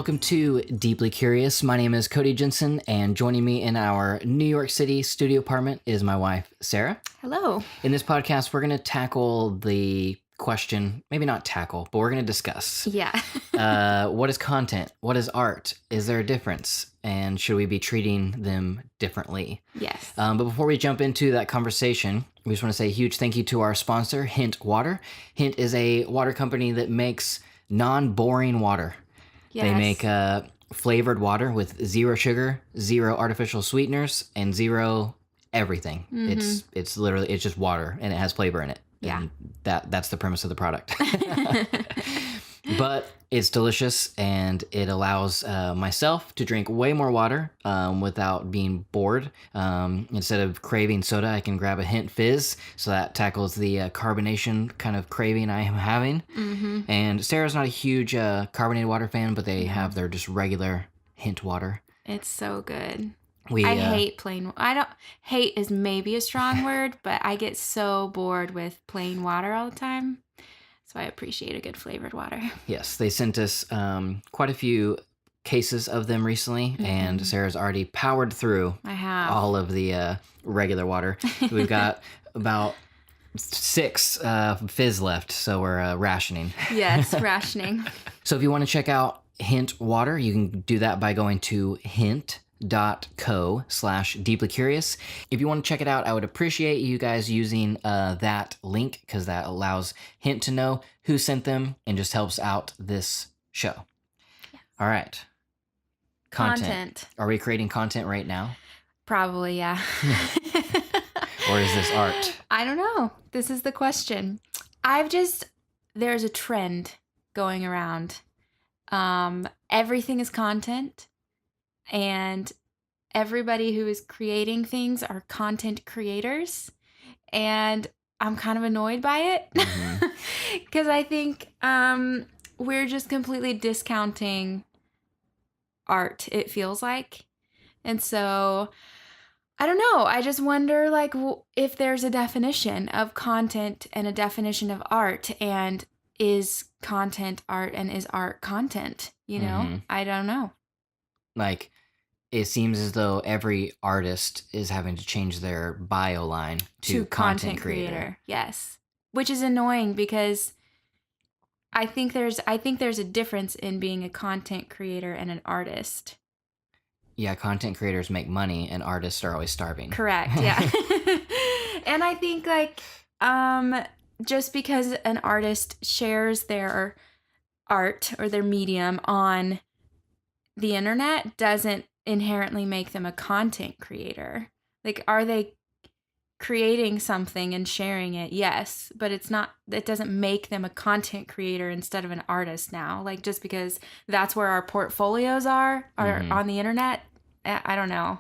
welcome to Deeply Curious. My name is Cody Jensen, and joining me in our New York City studio apartment is my wife, Sarah. Hello. In this podcast, we're going to tackle the question, maybe not tackle, but we're going to discuss. Yeah. What is content? What is art? Is there a difference? And should we be treating them differently? Yes. But before we jump into that conversation, we just want to say a huge thank you to our sponsor, Hint Water. Hint is a water company that makes non-boring water. Yes. They make flavored water with zero sugar, zero artificial sweeteners, and zero everything. Mm-hmm. It's literally, it's just water, and it has flavor in it. Yeah. And that's the premise of the product. But it's delicious, and it allows myself to drink way more water without being bored. Instead of craving soda, I can grab a Hint Fizz, so that tackles the carbonation kind of craving I am having. Mm-hmm. And Sarah's not a huge carbonated water fan, but they have their just regular Hint water. It's so good. I hate plain. I don't hate is maybe a strong word, but I get so bored with plain water all the time. So I appreciate a good flavored water. Yes, they sent us quite a few cases of them recently, and Sarah's already powered through I have all of the regular water. We've got about 6 fizz left, so we're rationing. Yes, rationing. So if you want to check out Hint Water, you can do that by going to hint.co/deeplycurious. If you want to check it out, I would appreciate you guys using that link, because that allows Hint to know who sent them and just helps out this show. Yes. All right. Content. Are we creating content right now? Probably, yeah. Or is this art? I don't know. This is the question. There's a trend going around. Everything is content, and everybody who is creating things are content creators, and I'm kind of annoyed by it because I think we're just completely discounting art, it feels like. And so I don't know. I just wonder, like, if there's a definition of content and a definition of art, and is content art and is art content? You know, I don't know. Like, it seems as though every artist is having to change their bio line to content creator. Yes, which is annoying because I think there's a difference in being a content creator and an artist. Yeah, content creators make money and artists are always starving. Correct, yeah. And I think, like, just because an artist shares their art or their medium on the internet doesn't inherently make them a content creator. Like, are they creating something and sharing it? Yes, but it doesn't make them a content creator instead of an artist now. Like, just because that's where our portfolios are on the internet, I don't know.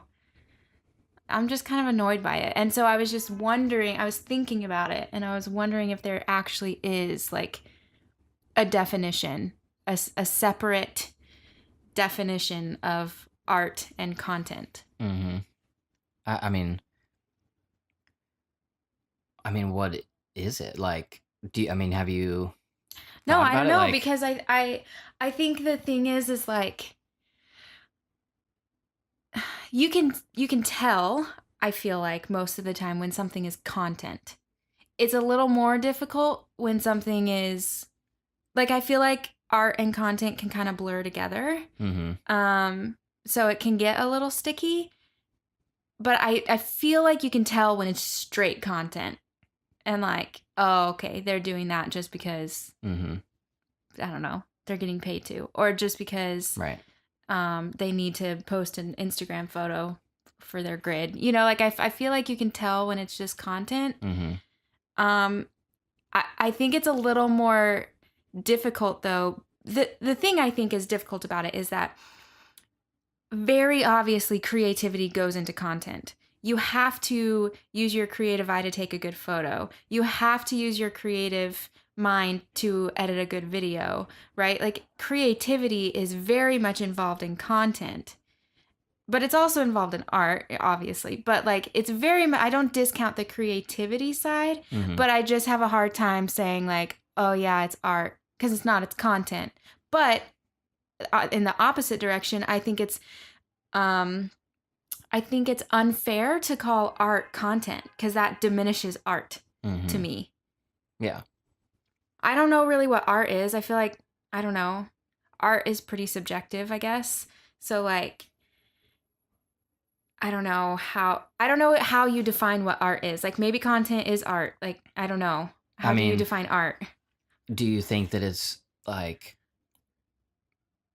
I'm just kind of annoyed by it. And so I was just wondering, I was thinking about it, and I was wondering if there actually is, like, a definition, a separate definition of art and content. I mean, what is it? Like, have you? No, I don't know, because I think the thing is like, you can tell, I feel like, most of the time when something is content. It's a little more difficult when something is, like, I feel like art and content can kind of blur together. So it can get a little sticky. But I feel like you can tell when it's straight content. And, like, oh, okay, they're doing that just because, I don't know, they're getting paid to. Or just because they need to post an Instagram photo for their grid. You know, like, I feel like you can tell when it's just content. I think it's a little more difficult, though. The thing I think is difficult about it is that very obviously creativity goes into content. You have to use your creative eye to take a good photo. You have to use your creative mind to edit a good video, right? Like, creativity is very much involved in content, but it's also involved in art, obviously. But, like, it's I don't discount the creativity side, but I just have a hard time saying, like, oh yeah, it's art, because it's not, it's content. But in the opposite direction, um I think it's unfair to call art content because that diminishes art to Mm-hmm. me. Yeah. I don't know really what art is. I feel like, I don't know. Art is pretty subjective, I guess. So like, I don't know how you define what art is. Like maybe content is art. Like I don't know. I How do you mean, define art? do you think that it's like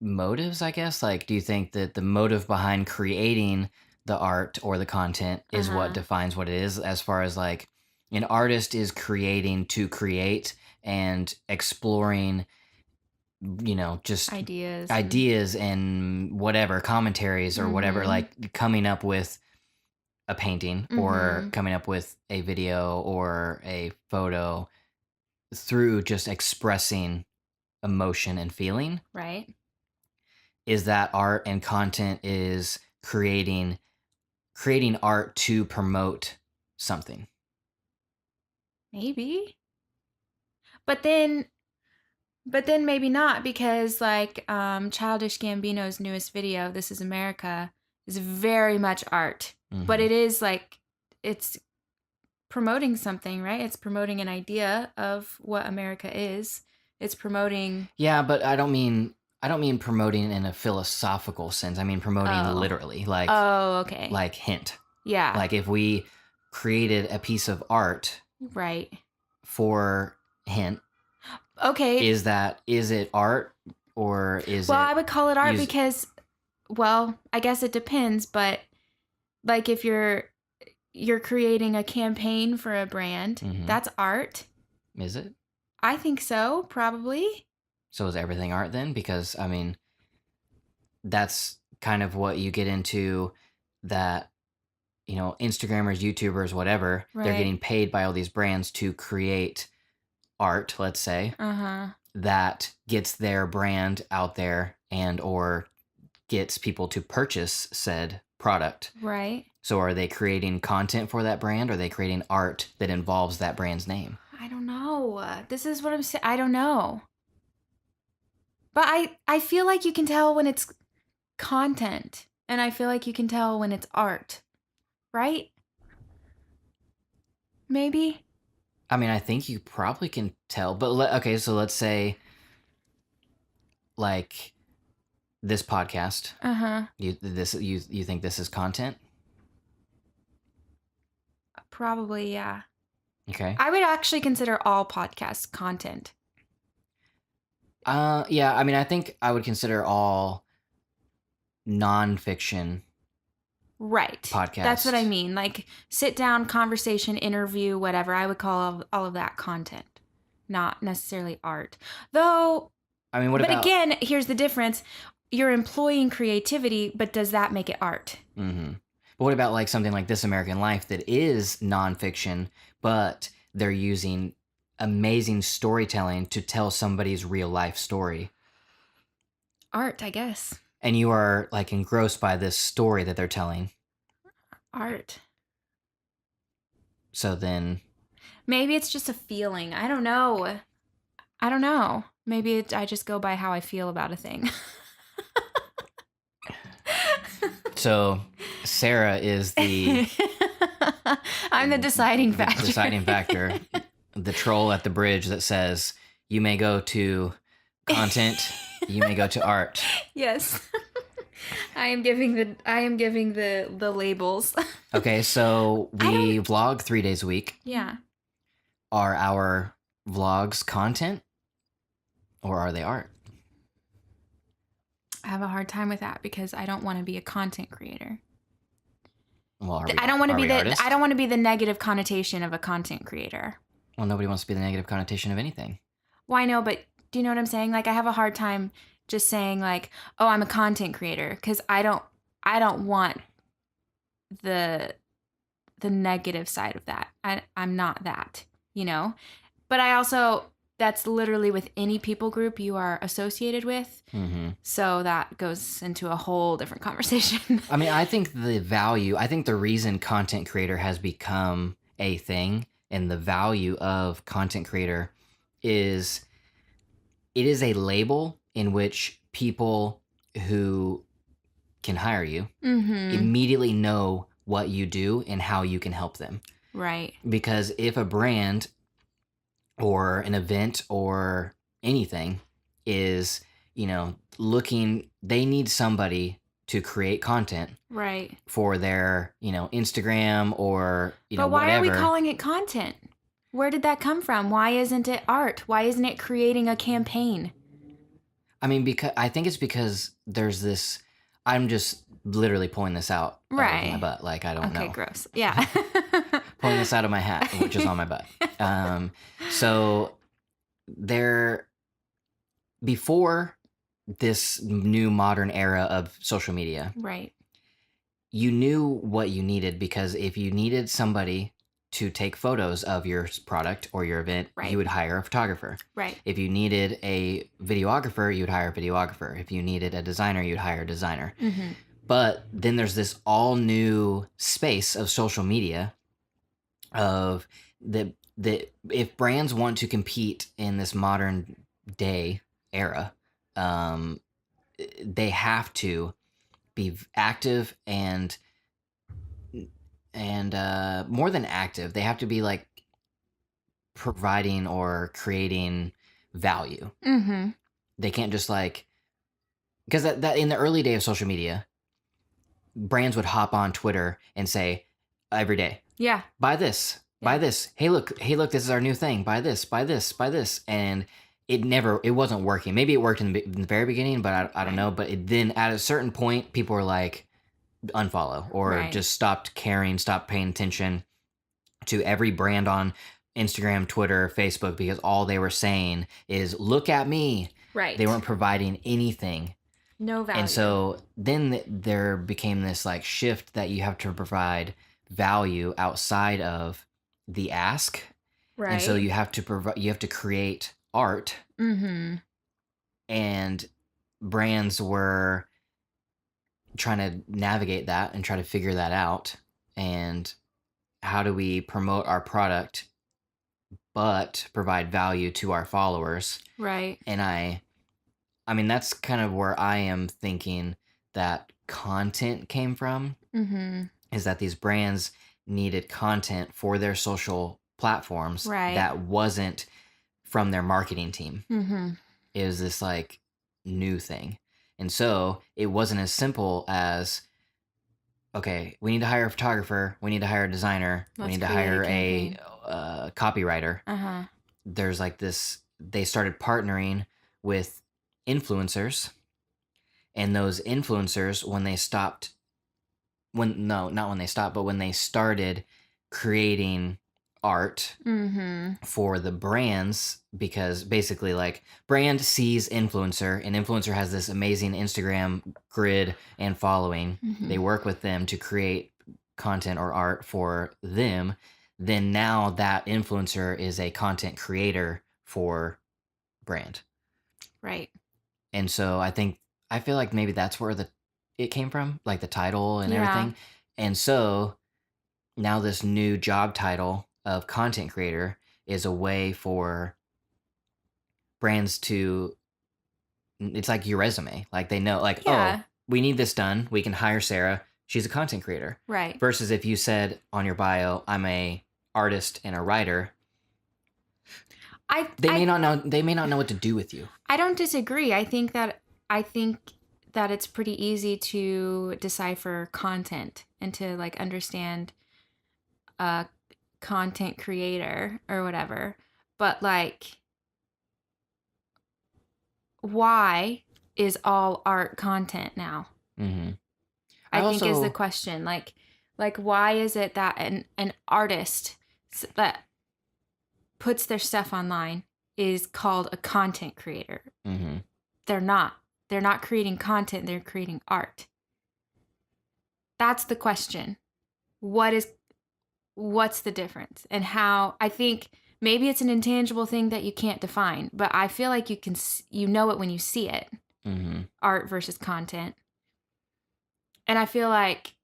motives, I guess? Like, do you think that the motive behind creating the art or the content is what Uh-huh. defines what it is, as far as like an artist is creating to create and exploring, just Ideas and ideas and whatever, commentaries or whatever, mm-hmm. like coming up with a painting or Mm-hmm. coming up with a video or a photo through just expressing emotion and feeling. Right? Is that art and content is creating art to promote something. Maybe. But then maybe not because like Childish Gambino's newest video, This Is America, is very much art. But Hmm. it is like it's promoting something, right? It's promoting an idea of what America is. It's promoting Yeah, but I don't mean promoting in a philosophical sense. I mean promoting oh. literally, Oh, okay. like hint. Yeah. Like if we created a piece of art Right. for hint, Okay. is it art or is Well, I it would call it art use? because well, I guess it depends, but like if you're creating a campaign for a brand, Hmm. that's art. Is it? I think so, probably. So is everything art then? Because I mean, that's kind of what you get into, that Instagrammers, YouTubers, whatever, they're Right. getting paid by all these brands to create art, let's say, Uh-huh. that gets their brand out there and or gets people to purchase said product. Right. So are they creating content for that brand, or are they creating art that involves that brand's name? I don't know. This is what I'm saying. I don't know. But I feel like you can tell when it's content and I feel like you can tell when it's art. Right? Maybe. I mean, I think you probably can tell, but okay, so let's say like this podcast, Uh-huh. you think this is content? Probably, yeah. Okay. I would actually consider all podcasts content. Yeah, I mean, I think I would consider all nonfiction Right. That's what I podcasts. mean. Like sit down, conversation, interview, whatever. I would call all of that content, not necessarily art. Though, I mean, what but about? again, here's the difference. You're employing creativity, but does that make it art? Hmm. But what about like something like This American Life that is nonfiction, but they're using amazing storytelling to tell somebody's real life story, Art, I guess. and you are like engrossed by this story that they're telling. Art. So then, Maybe it's just a feeling. I don't know. I don't know. Maybe I just go by how I feel about a thing. so Sarah is the I'm the deciding factor. deciding factor, the troll at the bridge that says you may go to content, you may go to art. Yes. I am giving the labels. Okay, so I we don't vlog 3 days a week. yeah. Are our vlogs content or are they art? I have a hard time with that because I don't want to be a content creator. Well, I don't want to are be we artists? I don't want to be the negative connotation of a content creator. Well, nobody wants to be the negative connotation of anything. Well, I know, but do you know what I'm saying? Like I have a hard time just saying like, "Oh, I'm a content creator" cuz I don't want the negative side of that. I'm not that, you know? But I also that's literally with any people group you are associated with. Hmm. So that goes into a whole different conversation. I mean, I think the reason content creator has become a thing and the value of content creator is it is a label in which people who can hire you Mm-hmm. immediately know what you do and how you can help them. Right. Because if a brand or an event or anything is, looking, they need somebody to create content Right. for their, Instagram or, But why are we whatever. calling it content? Where did that come from? Why isn't it art? Why isn't it creating a campaign? I mean, because I think it's because there's this. I'm just literally pulling this out of my Right. butt. Like I don't Okay, know, gross. Yeah. pulling this out of my hat, which is on my butt. So there, before this new modern era of social media, Right. you knew what you needed because if you needed somebody to take photos of your product or your event, Right. you would hire a photographer. Right. If you needed a videographer, you'd hire a videographer. If you needed a designer, you'd hire a designer. Mm-hmm. But then there's this all new space of social media of that if brands want to compete in this modern day era, um, they have to be active and more than active, they have to be like providing or creating value. Mm-hmm. They can't just like because that in the early day of social media, brands would hop on Twitter and say every day, Yeah. buy this, buy Yeah. this. Hey, look, this is our new thing. Buy this, buy this, buy this. And it wasn't working. Maybe it worked in the very beginning, but I don't Right. know. But then at a certain point, people were like, unfollow or Right. just stopped caring, stopped paying attention to every brand on Instagram, Twitter, Facebook, because all they were saying is, look at me. Right. They weren't providing anything. No value. And so then there became this like shift that you have to provide value outside of the ask. right. And so you have to you have to create art, Mm-hmm. and brands were trying to navigate that and try to figure that out. And how do we promote our product but provide value to our followers? Right. And I mean that's kind of where I am thinking that content came from, Mm-hmm. is that these brands needed content for their social platforms Right. that wasn't from their marketing team. Mm-hmm. It was this like new thing. And so it wasn't as simple as, okay, we need to hire a photographer, we need to hire a designer, we Let's need to create a hire campaign. a copywriter. Uh-huh. There's like this, they started partnering with influencers, and those influencers, when they stopped, when, no, not when they stopped, but when they started creating art Mm-hmm. for the brands, because basically like brand sees influencer and influencer has this amazing Instagram grid and following. Mm-hmm. They work with them to create content or art for them. Then now that influencer is a content creator for brand. Right. And so I feel like maybe that's where it came from, like the title and Yeah. everything. And so now this new job title of content creator is a way for brands to, it's like your resume. Like they know, like, Yeah. oh, we need this done. We can hire Sarah. She's a content creator. Right. Versus if you said on your bio, I'm a artist and a writer, they may not know what to do with you. I don't disagree. I think that it's pretty easy to decipher content and to like understand a content creator or whatever. But like, why is all art content now? Mm-hmm. I think is the question. Like why is it that an artist that puts their stuff online is called a content creator? Mm-hmm. They're not. They're not creating content. They're creating art. That's the question. What's the difference? And how, I think maybe it's an intangible thing that you can't define, but I feel like you know it when you see it. Mm-hmm. Art versus content. And I feel like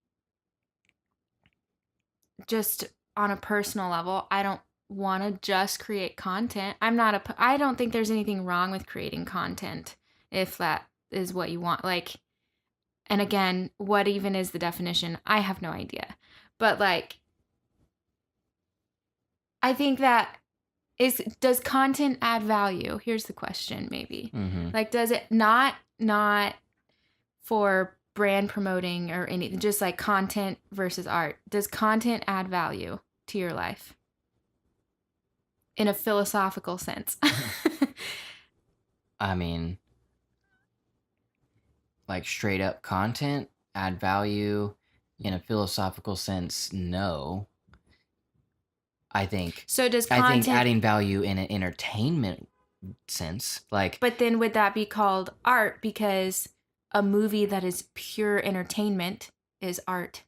just on a personal level, I don't want to just create content. I don't think there's anything wrong with creating content if that is what you want. Like, and again, what even is the definition? I have no idea. But like, I think that does content add value? Here's the question, maybe. Mm-hmm. Like, does it not for brand promoting or anything, just like content versus art? Does content add value to your life in a philosophical sense? I mean, like straight up content add value in a philosophical sense? No. So does I think content, adding value in an entertainment sense, like, but then would that be called art because a movie that is pure entertainment is art?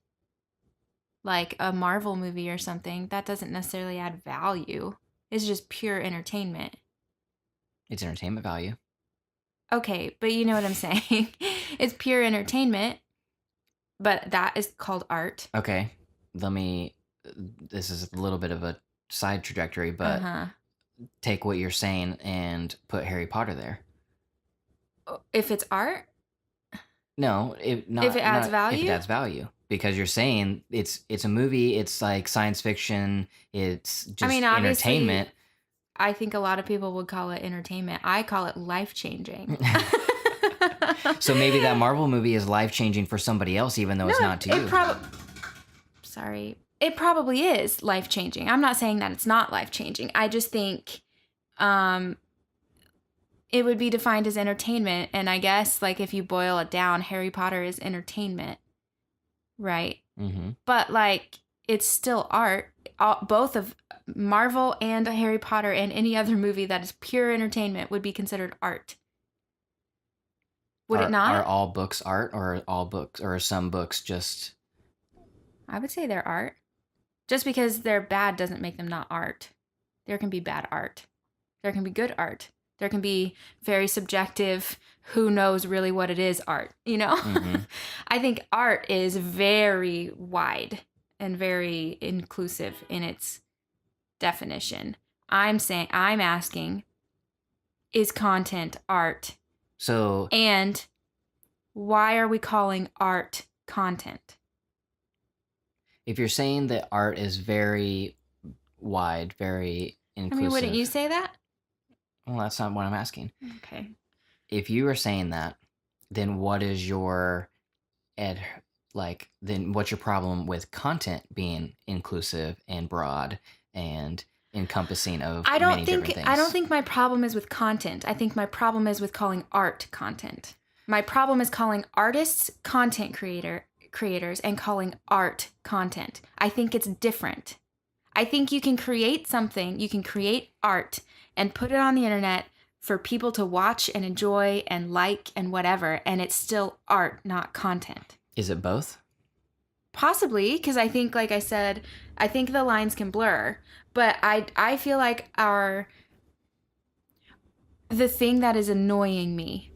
Like a Marvel movie or something, that doesn't necessarily add value. It's just pure entertainment. it's entertainment value. Okay, but you know what I'm saying. It's pure entertainment, but that is called art. Okay, let me. This is a little bit of a side trajectory, but Uh-huh. take what you're saying and put Harry Potter there. If it's art? No, If it adds not if it value? adds value, because you're saying it's a movie. It's like science fiction. It's I mean, just obviously, entertainment. I think a lot of people would call it entertainment. I call it life-changing. So maybe that Marvel movie is life changing for somebody else, even though it's not to you. Sorry. It probably is life-changing. I'm not saying that it's not life-changing. I just think it would be defined as entertainment. And I guess, like, if you boil it down, Harry Potter is entertainment, right? Mm-hmm. But, like, it's still art. Both of Marvel and Harry Potter and any other movie that is pure entertainment would be considered art. Would it not? Are all books art, or are all books, or are some books just? I would say they're art. Just because they're bad doesn't make them not art. There can be bad art. There can be good art. There can be very subjective, who knows really what it is art, you know? Mm-hmm. I think art is very wide and very inclusive in its definition. I'm asking, is content art? So, And why are we calling art content? if you're saying that art is very wide, very inclusive, I mean, wouldn't you say that? well, that's not what I'm asking. Okay. If you are saying that, then what is your then what's your problem with content being inclusive and broad and encompassing of many different things? I don't think my problem is with content. I think my problem is with calling art content. My problem is calling artists creators and calling art content. I think it's different. I think you can create something, you can create art and put it on the internet for people to watch and enjoy and like and whatever, and it's still art, not content. Is it both? Possibly, because I think, like I said, I think the lines can blur. But I feel like the thing that is annoying me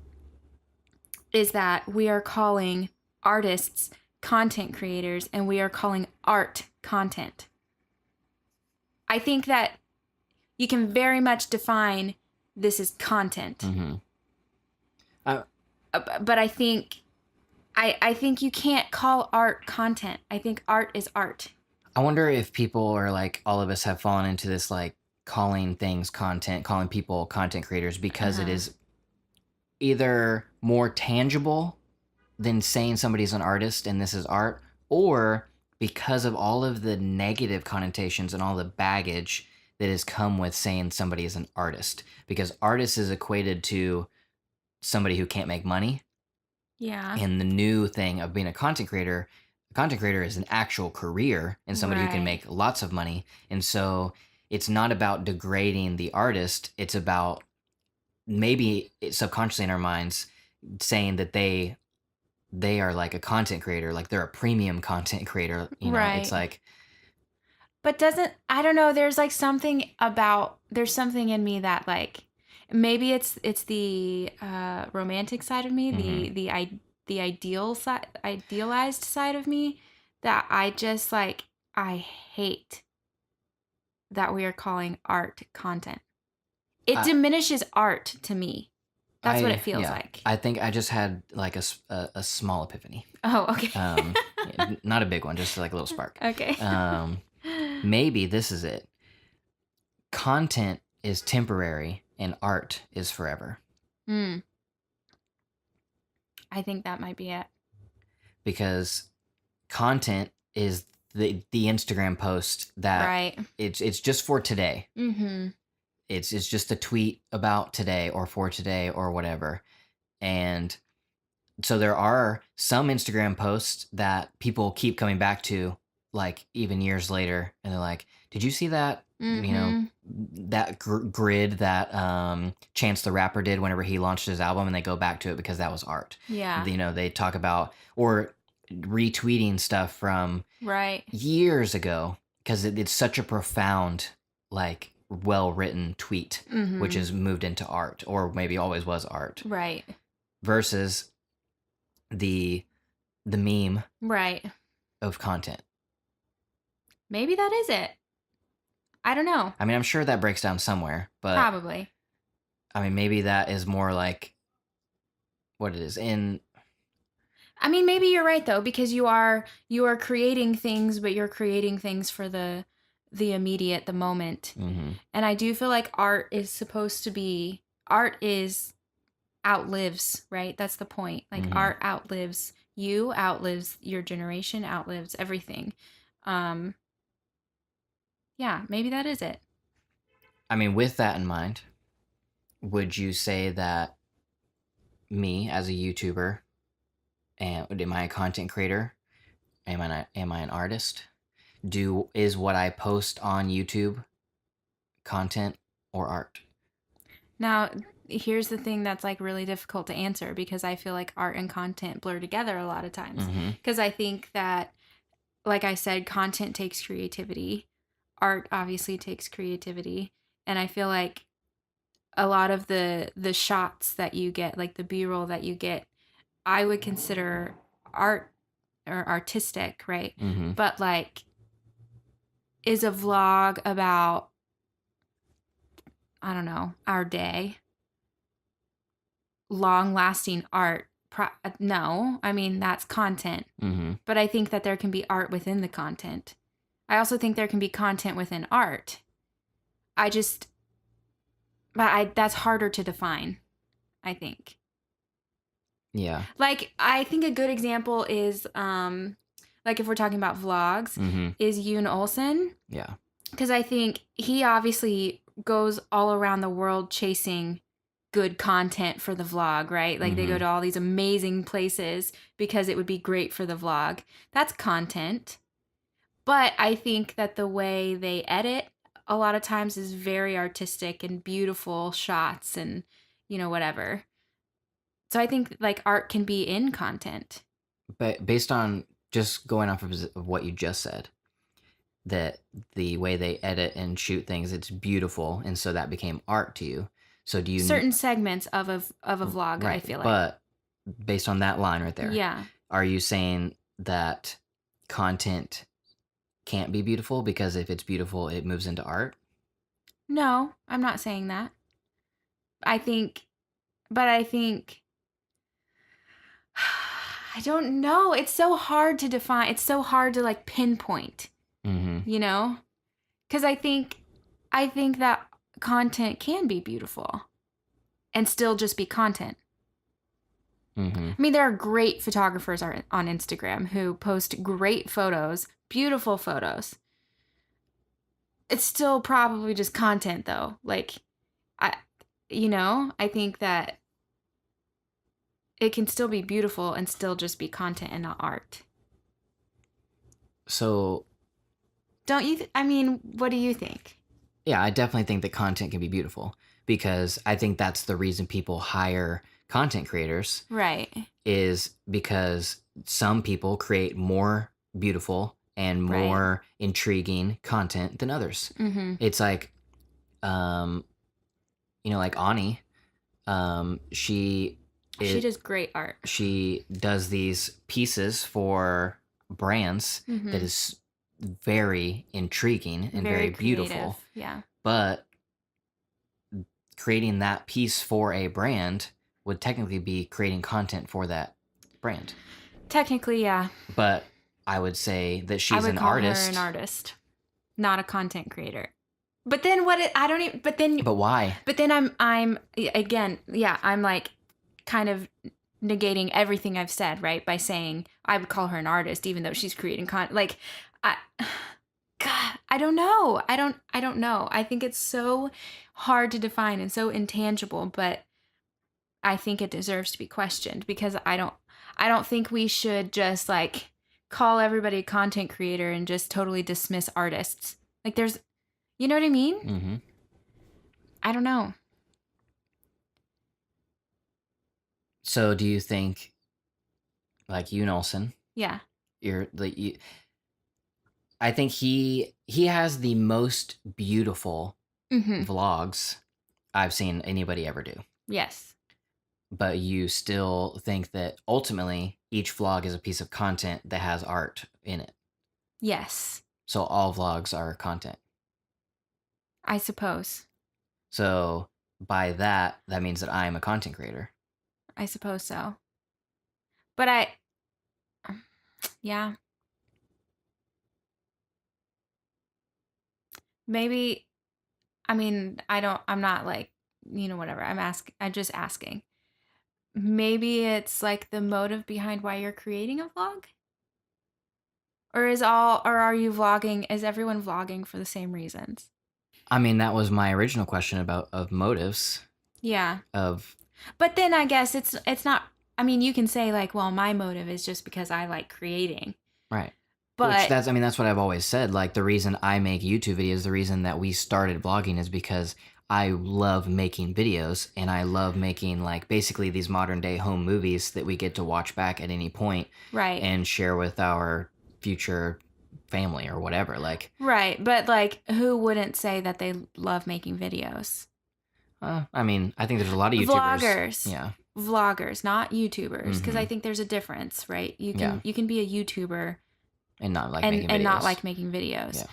is that we are calling artists content creators and we are calling art content. I think that you can very much define this is content. Mm-hmm. But I think you can't call art content. I think art is art. I wonder if people, or like all of us, have fallen into this, like, calling things content, calling people content creators, because it is either more tangible than saying somebody's an artist and this is art, or because of all of the negative connotations and all the baggage that has come with saying somebody is an artist, because artist is equated to somebody who can't make money. Yeah. And the new thing of being a content creator is an actual career and somebody who can make lots of money. And so it's not about degrading the artist. It's about maybe subconsciously in our minds saying that they are like a content creator, like they're a premium content creator. You know, it's like. But I don't know, there's like something in me that, like, maybe it's the romantic side of me, Mm-hmm. the idealized side of me, that I just, like, I hate that we are calling art content. It diminishes art to me. That's what it feels Yeah, like. I think I just had like a small epiphany. Oh, okay. Not a big one, just like a little spark. Okay. Maybe this is it. Content is temporary and art is forever. Hmm. I think that might be it. Because content is the Instagram post that Right. it's just for today. Mm-hmm. It's just a tweet about today or for today or whatever. And so there are some Instagram posts that people keep coming back to, like even years later, and they're like, "Did you see that? You know, Mm-hmm. that grid that Chance the Rapper did whenever he launched his album?" And they go back to it because that was art. Yeah. You know, they talk about or retweeting stuff from Right. years ago because it's such a profound, like, well written tweet, which Mm-hmm. has moved into art, or maybe always was art, Right. versus the meme Right. of content. Maybe that is it. I don't know. I mean, I'm sure that breaks down somewhere, but Probably. I mean, maybe that is more like what it is in. I mean, maybe you're right though, because you are creating things, but you're creating things for the immediate, the moment. Mhm. And I do feel like art is outlives, right? That's the point. Like Mhm. art outlives you, outlives your generation, outlives everything. Um yeah, maybe that is it. I mean, with that in mind, would you say that me as a YouTuber and am I a content creator? Am I an artist? Is what I post on YouTube content or art? Now, here's the thing that's like really difficult to answer because I feel like art and content blur together a lot of times. Mhm. Because I think that, like I said, content takes creativity, art obviously takes creativity, and I feel like a lot of the shots that you get, like the B-roll that you get, I would consider art or artistic, right? Mhm. But like, is a vlog about, I don't know, our day, long lasting art? No, I mean, that's content. Mhm. But I think that there can be art within the content. I also think there can be content within art. I just, that's harder to define, I think. Yeah. Like, I think a good example is, like if we're talking about vlogs, Mhm. is Yoon Olsen. Yeah. Because I think he obviously goes all around the world chasing good content for the vlog, right? Like they go Mhm. to all these amazing places because it would be great for the vlog. That's content. But I think that the way they edit a lot of times is very artistic and beautiful shots and, whatever. So I think like art can be in content. But based on just going off of what you just said, that the way they edit and shoot things, it's beautiful, and so that became art to you. So do you Certain segments of a vlog, I right? feel like. But based on that line right there, Yeah. are you saying that content can't be beautiful because if it's beautiful, it moves into art? No, I'm not saying that. I think, but I think, I don't know. It's so hard to define. It's so hard to like pinpoint, Mm-hmm. you know? Because I think that content can be beautiful and still just be content. Mm-hmm. I mean, there are great photographers on Instagram who post great photos, beautiful photos. It's still probably just content though. Like, I, I think that it can still be beautiful and still just be content and not art. So Don't you? I mean, what do you think? yeah, I definitely think that content can be beautiful because I think that's the reason people hire content creators Right. is because some people create more beautiful and Right. more intriguing content than others. Mm-hmm. It's like, um, like Ani, she She it does great art. she does these pieces for brands that Mm-hmm. is very intriguing and very Very creative. beautiful, Yeah. but creating that piece for a brand would technically be creating content for that brand. Technically, yeah. But I would say that I she's would an call artist. her an artist, not a content creator. But then I don't even, But why? But then I'm again, yeah, I'm like kind of negating everything I've said, right? By saying I would call her an artist even though she's creating content. Like I God, I don't know. I don't know. I think it's so hard to define and so intangible, but I think it deserves to be questioned because I don't think we should just like call everybody a content creator and just totally dismiss artists. Like there's, you know what I mean? Mm-hmm. I don't know. So do you think, like you, Nelson, Yeah. I think he has the most beautiful Mm-hmm. vlogs I've seen anybody ever do. Yes. But you still think that ultimately each vlog is a piece of content that has art in it. Yes. So all vlogs are content. I suppose. So by that means that I am a content creator. I suppose so. But yeah. Maybe, I mean, I'm not like, whatever. I'm just asking. Maybe it's like the motive behind why you're creating a vlog? Or is everyone vlogging for the same reasons? I mean, that was my original question of motives Yeah. of But then I guess it's not, I mean, you can say like, well, my motive is just because I like creating. right. Which But that's what I've always said. Like the reason I make YouTube videos, the reason that we started vlogging is because I love making videos and I love making like basically these modern day home movies that we get to watch back at any point right. and share with our future family or whatever. Like Right. But like who wouldn't say that they love making videos? I mean, I think there's a lot of YouTubers. Vloggers. Yeah. Vloggers, not YouTubers, because I Mhm. think there's a difference, right? You Yeah. can be a YouTuber And not like and making videos. not like making videos. Yeah.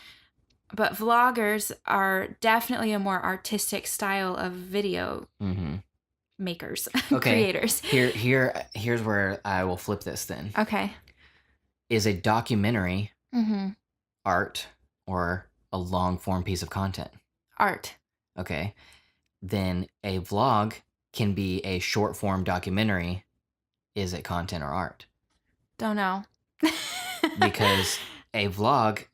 But vloggers are definitely a more artistic style of video Mhm. makers, Okay. creators. Here's where I will flip this then. Okay. Is a documentary Mm-hmm. art or a long form piece of content? Art. Okay. Then a vlog can be a short form documentary. Is it content or art? Don't know. Because a vlog,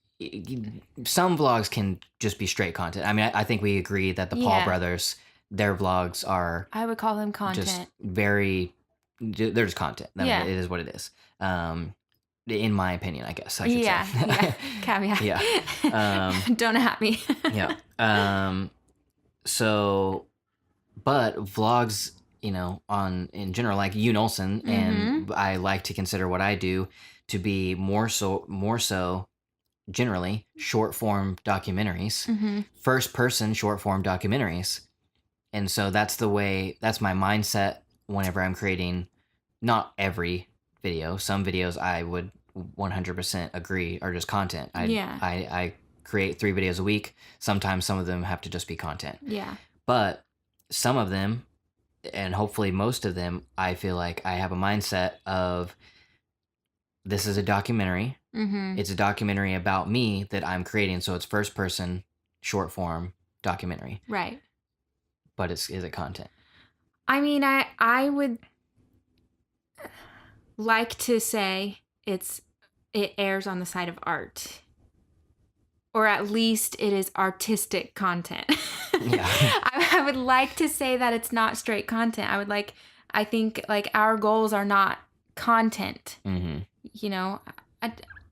some vlogs can just be straight content. I mean, I think we agree that the Paul Yeah. brothers, their vlogs are I would call them content. just they're just content. I mean, Yeah. it is what it is. In my opinion, I guess I should Yeah. say. Yeah. Caveat. Yeah. Don't at me. Yeah. So, but vlogs, in general, like you, Olson, and I like to consider what I do to be more so generally short form documentaries, Mm-hmm. first person short form documentaries. And so that's my mindset whenever I'm creating, not every video. Some videos I would 100% agree are just content. I create 3 videos a week. Sometimes some of them have to just be content. Yeah. But some of them, and hopefully most of them, I feel like I have a mindset of this is a documentary. Mm-hmm. It's a documentary about me that I'm creating. So it's first person, short form documentary. Right. But is it content? I mean, I would like to say it airs on the side of art. Or at least it is artistic content. Yeah. I would like to say that it's not straight content. I think like our goals are not content. Mm-hmm.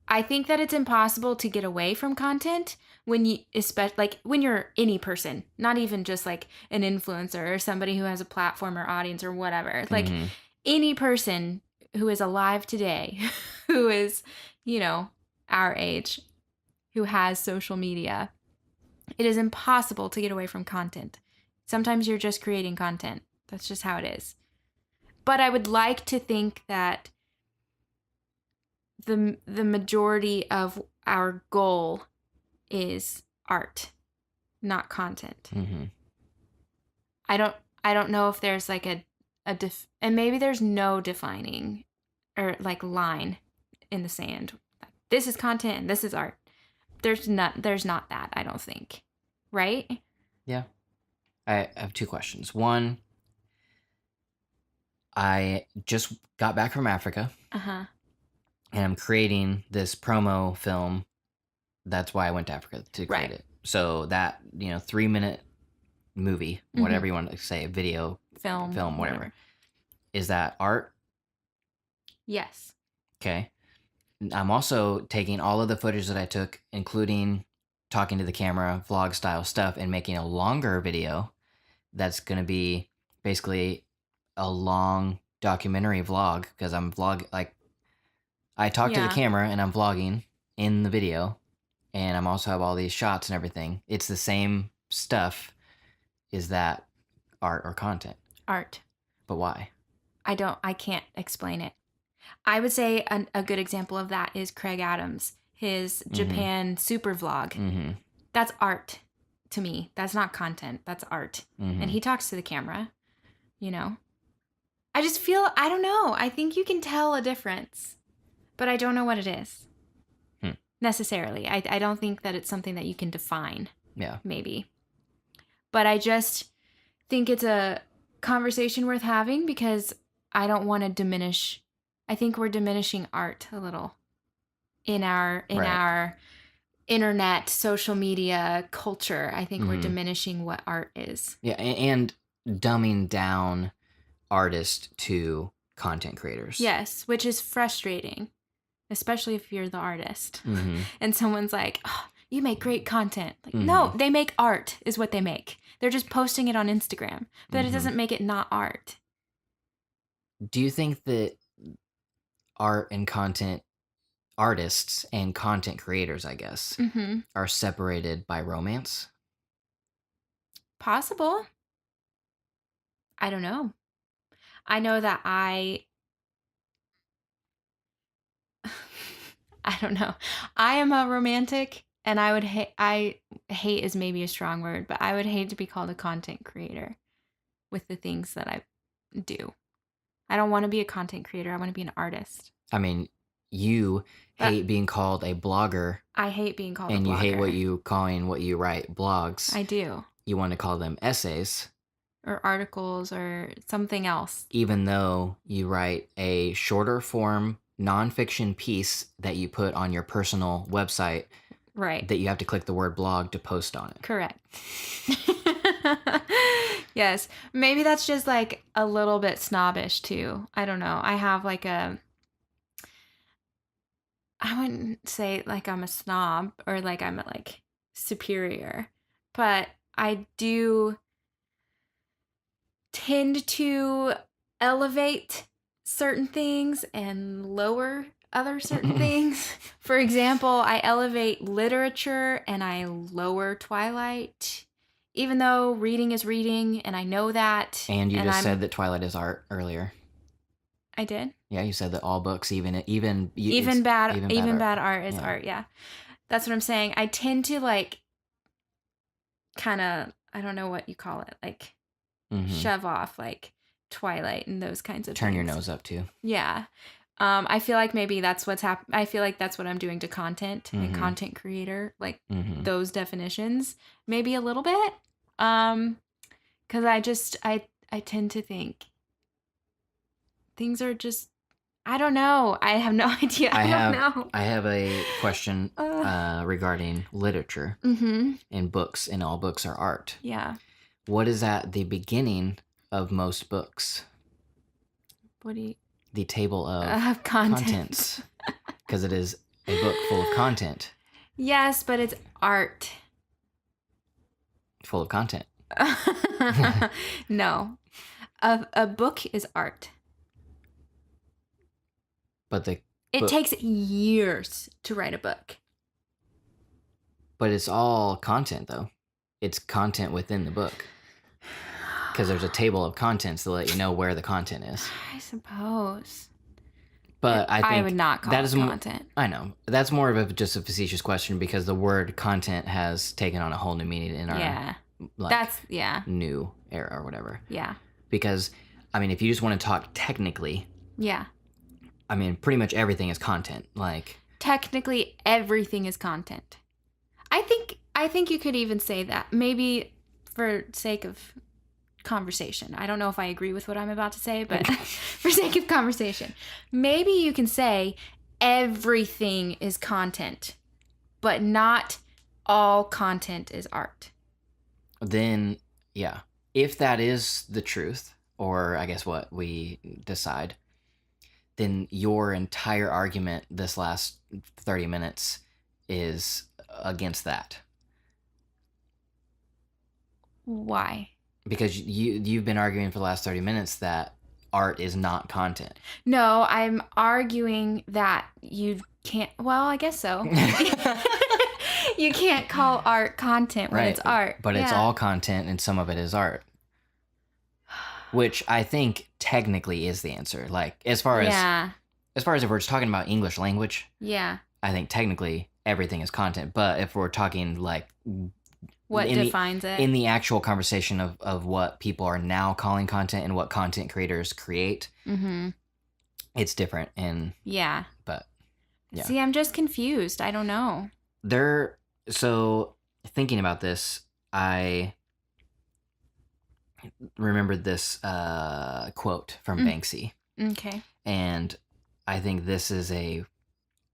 I think that it's impossible to get away from content when especially like when you're any person, not even just like an influencer or somebody who has a platform or audience or whatever. Like Mm-hmm. any person who is alive today, who is, our age, who has social media, it is impossible to get away from content. Sometimes you're just creating content. That's just how it is. But I would like to think that the majority of our goal is art, not content. Mm-hmm. I don't know if there's like and maybe there's no defining or like line in the sand. This is content and this is art. There's not that, I don't think. Right? Yeah. I have two questions. One, I just got back from Africa Uh-huh. and I'm creating this promo film. That's why I went to Africa to create Right. it. So that, 3-minute movie, whatever you want to say, video, Film, whatever. Is that art? Yes. Okay. I'm also taking all of the footage that I took, including talking to the camera, vlog style stuff, and making a longer video that's going to be basically a long documentary vlog because I'm like I talk to the Yeah. camera and I'm vlogging in the video, and I'm also have all these shots and everything. It's the same stuff. Is that art or content? Art. But why? I can't explain it. I would say a good example of that is Craig Adams, his Japan super vlog. Mm-hmm. That's art to me. That's not content. That's art. Mm-hmm. And he talks to the camera, I just feel, I don't know. I think you can tell a difference, but I don't know what it is necessarily. I don't think that it's something that you can define. Yeah. Maybe. But I just think it's a conversation worth having because I don't want to diminish. I think we're diminishing art a little in our internet, social media culture. I think we're diminishing what art is. Yeah, and dumbing down artists to content creators. Yes, which is frustrating, especially if you're the artist and someone's like, oh, you make great content. Like, no, they make art is what they make. They're just posting it on Instagram, but it doesn't make it not art. Do you think that artists and content creators, I guess, are separated by romance? Possible. I don't know. I know that I don't know. I am a romantic, and I would hate is maybe a strong word, but I would hate to be called a content creator with the things that I do. I don't want to be a content creator. I want to be an artist. I mean, you hate being called a blogger. I hate being called a blogger. And you hate what you write blogs. I do. You want to call them essays. Or articles or something else. Even though you write a shorter form nonfiction piece that you put on your personal website. Right. That you have to click the word blog to post on it. Correct. Yes. Maybe that's just like a little bit snobbish too. I don't know. I have like I wouldn't say like I'm a snob or like I'm like superior, but I do tend to elevate certain things and lower other certain things. For example, I elevate literature and I lower Twilight, even though reading is reading and I know that. And you just said that Twilight is art earlier. I did? Yeah, you said that all books, even bad art is art. Yeah. That's what I'm saying. I tend to like kind of, I don't know what you call it, like shove off like Twilight and those kinds of Turn things. your nose up to. Yeah. I feel like maybe that's what's happening. I feel like that's what I'm doing to content, like content creator, like those definitions, maybe a little bit. Cause I tend to think things are just, I don't know. I have no idea. I don't know. I have a question regarding literature and books, and all books are art. Yeah. What is at the beginning of most books? What do you? The table of contents. Because it is a book full of content. Yes, but it's art. Full of content. No. A book is art. But it takes years to write a book. But it's all content, though. It's content within the book. Because there's a table of contents to let you know where the content is. I suppose. But I think I would not call it content. I know. That's more of just a facetious question because the word content has taken on a whole new meaning in our new era or whatever. Yeah. Because I mean, if you just want to talk technically, Yeah. I mean, pretty much everything is content. Like, Technically, everything is content. I think you could even say that. Maybe for sake of conversation. I don't know if I agree with what I'm about to say, but for sake of conversation, maybe you can say everything is content, but not all content is art. then, yeah. If that is the truth, or I guess what we decide, then your entire argument this last 30 minutes is against that. Why? Because you've been arguing for the last 30 minutes that art is not content. No, I'm arguing that you can't. Well, I guess so. You can't call art content when it's art. But it's all content and some of it is art. Which I think technically is the answer. Like as far as if we're just talking about English language, yeah. I think technically everything is content. But if we're talking like what defines it in the actual conversation of what people are now calling content and what content creators create, it's different. And but yeah. See, I'm just confused. I don't know. So thinking about this, I remembered this quote from Banksy. Okay. And I think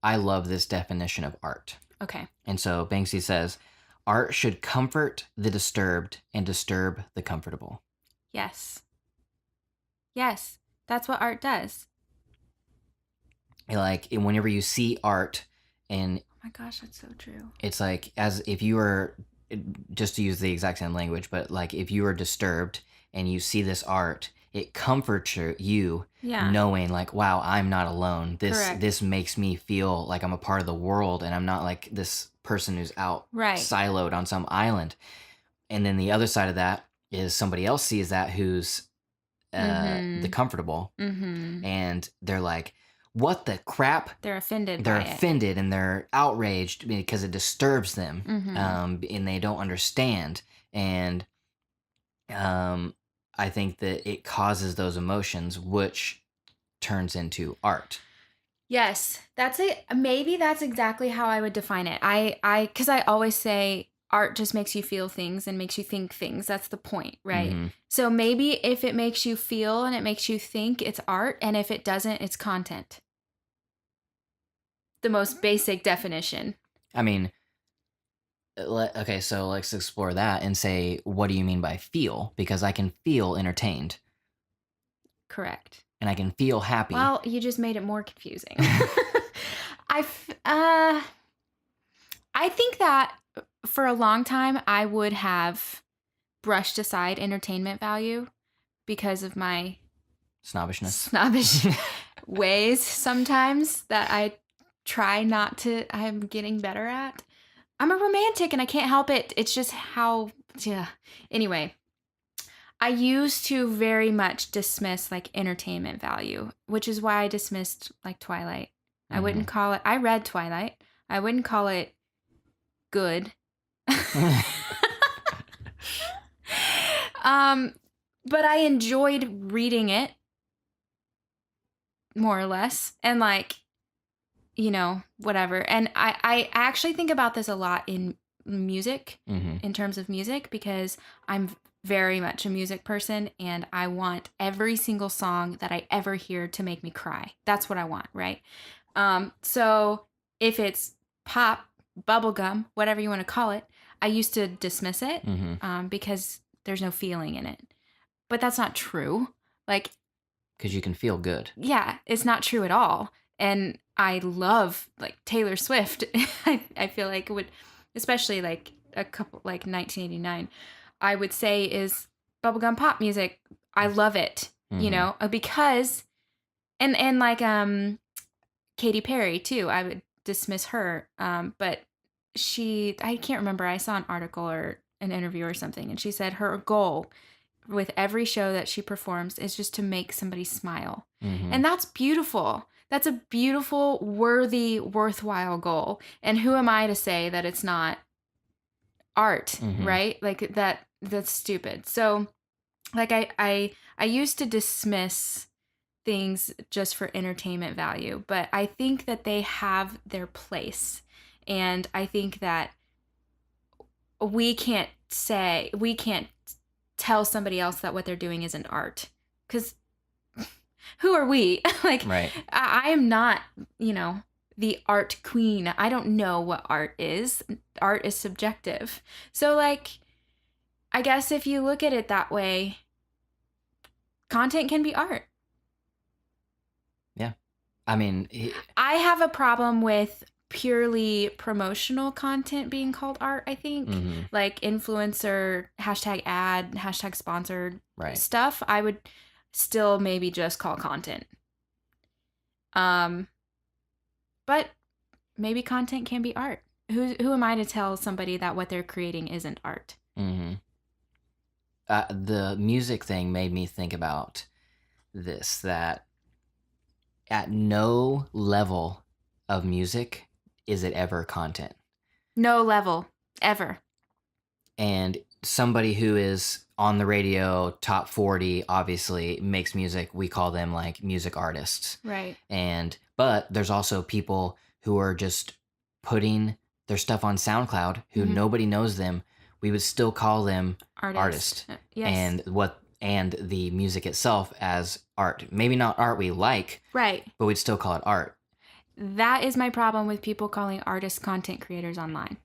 I love this definition of art. Okay. And so Banksy says, art should comfort the disturbed and disturb the comfortable. Yes. Yes. That's what art does. Like whenever you see art and oh my gosh, that's so true. It's like as if you were, just to use the exact same language, but like if you are disturbed and you see this art, it comforts you knowing like, wow, I'm not alone. This makes me feel like I'm a part of the world and I'm not like this person who's out siloed on some island. And then the other side of that is somebody else sees that who's the comfortable and they're like, what the crap? They're offended. They're offended and they're outraged because it disturbs them, and they don't understand. And I think that it causes those emotions, which turns into art. Yes, that's it. Maybe that's exactly how I would define it. Because I always say art just makes you feel things and makes you think things. That's the point, right? So maybe if it makes you feel and it makes you think, it's art. And if it doesn't, it's content. The most basic definition. I mean, okay, so let's explore that and say, what do you mean by feel? Because I can feel entertained. Correct. And I can feel happy. Well, you just made it more confusing. I think that for a long time, I would have brushed aside entertainment value because of my snobbish ways sometimes that I try not to. I'm getting better at. I'm a romantic and I can't help it. It's just how, Anyway, I used to very much dismiss like entertainment value, which is why I dismissed like Twilight. I wouldn't call it, I read Twilight. I wouldn't call it good. But I enjoyed reading it more or less. And like, whatever. And I actually think about this a lot in music, in terms of music, because I'm very much a music person and I want every single song that I ever hear to make me cry. That's what I want, right? So if it's pop, bubblegum, whatever you want to call it, I used to dismiss it because there's no feeling in it. But that's not true. Like, because you can feel good. Yeah, it's not true at all. And I love like Taylor Swift. I feel like it would, especially like a couple like 1989, I would say is bubblegum pop music. I love it, because and like Katy Perry too. I would dismiss her, but I can't remember. I saw an article or an interview or something, and she said her goal with every show that she performs is just to make somebody smile, and that's beautiful. That's a beautiful, worthy, worthwhile goal. And who am I to say that it's not art, right? Like that's stupid. So like I used to dismiss things just for entertainment value, but I think that they have their place. And I think that we can't tell somebody else that what they're doing isn't art. Cuz who are we? Like Right. I am not, you know, the art queen. I don't know what art is. Art is subjective. So like I guess if you look at it that way, content can be art. Yeah. I mean, I have a problem with purely promotional content being called art, I think. mhm, Like influencer, hashtag ad, hashtag sponsored right. stuff, I would still maybe just call content. Um, but maybe content can be art. Who am I to tell somebody that what they're creating isn't art? Hmm. The music thing made me think about this, that at no level of music is it ever content. No level ever. And somebody who is on the radio, top 40, obviously makes music. We call them like music artists. Right. But there's also people who are just putting their stuff on SoundCloud who Mhm. nobody knows them. We would still call them Artist. artist. Yes. And the music itself as art. Maybe not art we like, Right. but we'd still call it art. That is my problem with people calling artists content creators online.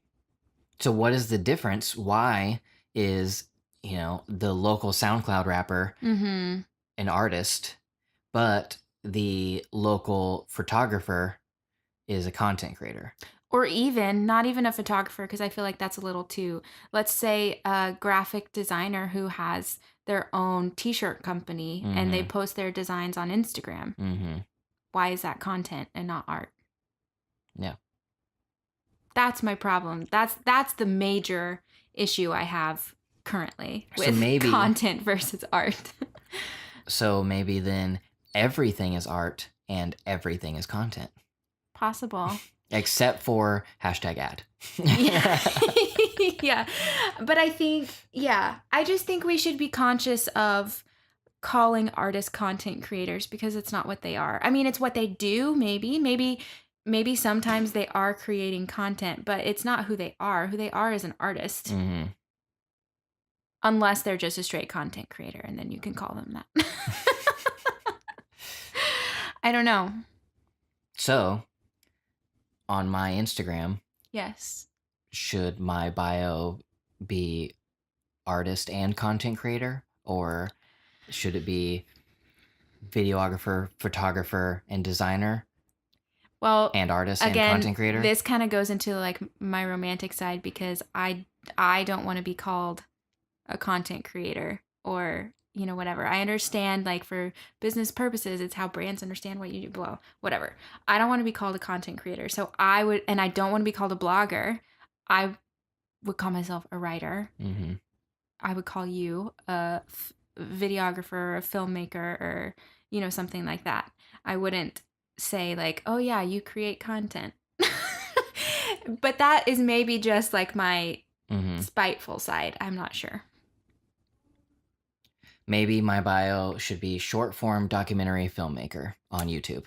So what is the difference? Why is, the local SoundCloud rapper Mm-hmm. an artist, but the local photographer is a content creator? Or even, not even a photographer, because I feel like that's a little too, let's say a graphic designer who has their own t-shirt company and they Mhm. post their designs on Instagram. Mm-hmm. Why is that content and not art? Yeah. That's my problem. That's the major issue I have currently So with maybe content versus art. then everything is art and everything is content. Possible. Except for hashtag ad. Yeah. Yeah. But I think, yeah, I just think we should be conscious of calling artists content creators because it's not what they are. I mean, it's what they do, maybe. Maybe sometimes they are creating content, but it's not who they are. Who they are is an artist. Mm-hmm. Unless they're just a straight content creator, and then you can call them that. I don't know. So, on my Instagram, Yes. should my bio be artist and content creator, or should it be videographer, photographer, and designer, Well, and artist and again, content creator? this kind of goes into like my romantic side because I don't want to be called a content creator or whatever. I understand like for business purposes it's how brands understand what you do, blah, whatever. I don't want to be called a content creator, so I don't want to be called a blogger. I would call myself a writer. Mm-hmm. I would call you a videographer, a filmmaker, or something like that. I wouldn't say like, oh yeah, you create content. But that is maybe just like my Mm-hmm. spiteful side. I'm not sure. Maybe my bio should be short form documentary filmmaker on YouTube.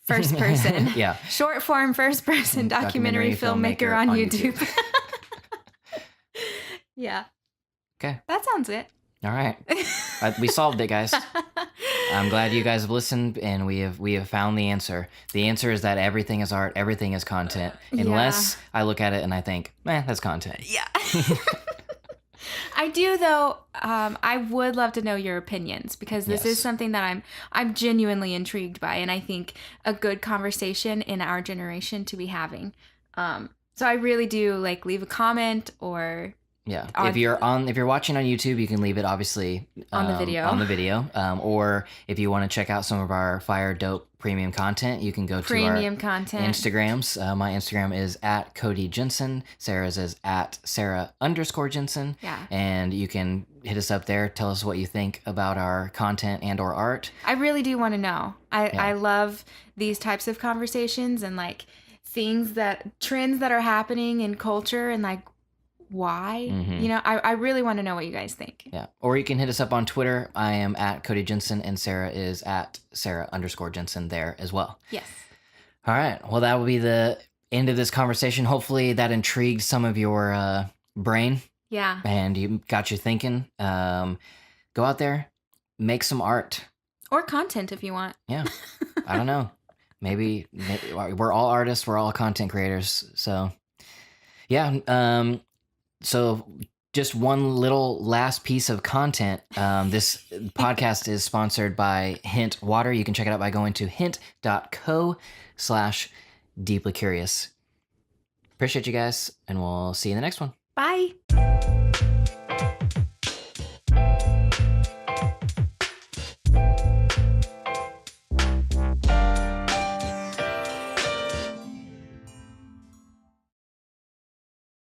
First person. Yeah. Short form first person documentary filmmaker on YouTube. Yeah. Okay. That sounds it. All right. We solved it, guys. I'm glad you guys have listened, and we have found the answer. The answer is that everything is art, everything is content, unless I look at it and I think, that's content. Yeah. I do though. I would love to know your opinions because this is something that I'm genuinely intrigued by, and I think a good conversation in our generation to be having. So I really do like leave a comment or. Yeah. If you're watching on YouTube, you can leave it obviously on the video. Or if you want to check out some of our fire dope premium content, you can go to our Instagrams. My Instagram is at Cody Jensen. Sarah's is at Sarah_Jensen. Yeah. And you can hit us up there. Tell us what you think about our content and or art. I really do want to know. I love these types of conversations and like trends that are happening in culture and like why. Mhm. You know, I really want to know what you guys think. Yeah. Or you can hit us up on Twitter. I am at Cody Jensen, and Sarah is at Sarah_Jensen there as well. Yes. All right. Well, that will be the end of this conversation. Hopefully that intrigued some of your brain Yeah. and you got you thinking. Go out there, make some art. Or content if you want. Yeah. I don't know. Maybe we're all artists. We're all content creators. So yeah. So just one little last piece of content. This podcast is sponsored by Hint Water. You can check it out by going to hint.co/deeply curious. Appreciate you guys, and we'll see you in the next one. Bye.